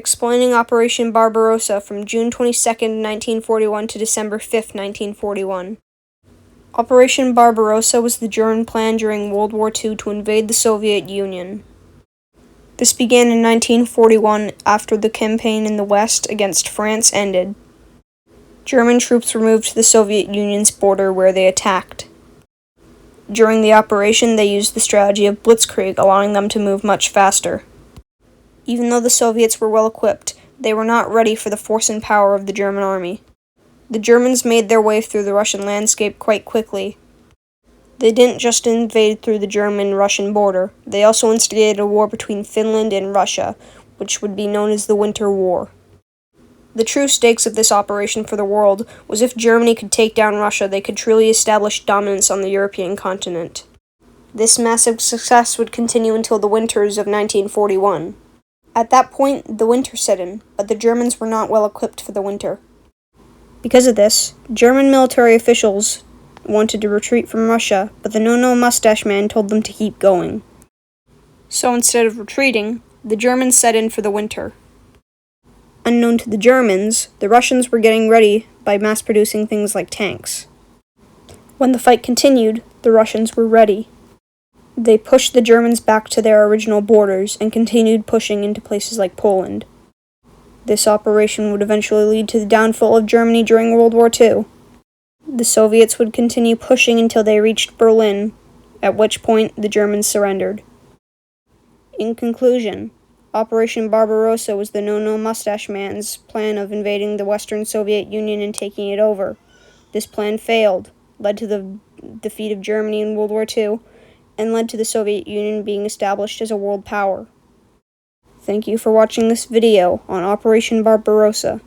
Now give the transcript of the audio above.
Explaining Operation Barbarossa from June 22, 1941 to December 5, 1941. Operation Barbarossa was the German plan during World War II to invade the Soviet Union. This began in 1941 after the campaign in the West against France ended. German troops were moved to the Soviet Union's border where they attacked. During the operation, they used the strategy of blitzkrieg, allowing them to move much faster. Even though the Soviets were well equipped, they were not ready for the force and power of the German army. The Germans made their way through the Russian landscape quite quickly. They didn't just invade through the German-Russian border, they also instigated a war between Finland and Russia, which would be known as the Winter War. The true stakes of this operation for the world was if Germany could take down Russia, they could truly establish dominance on the European continent. This massive success would continue until the winters of 1941. At that point, the winter set in, but the Germans were not well equipped for the winter. Because of this, German military officials wanted to retreat from Russia, but the no-no mustache man told them to keep going. So instead of retreating, the Germans set in for the winter. Unknown to the Germans, the Russians were getting ready by mass-producing things like tanks. When the fight continued, the Russians were ready. They pushed the Germans back to their original borders and continued pushing into places like Poland. This operation would eventually lead to the downfall of Germany during World War II. The Soviets would continue pushing until they reached Berlin, at which point the Germans surrendered. In conclusion, Operation Barbarossa was the no-no mustache man's plan of invading the Western Soviet Union and taking it over. This plan failed, led to the defeat of Germany in World War II, and led to the Soviet Union being established as a world power. Thank you for watching this video on Operation Barbarossa.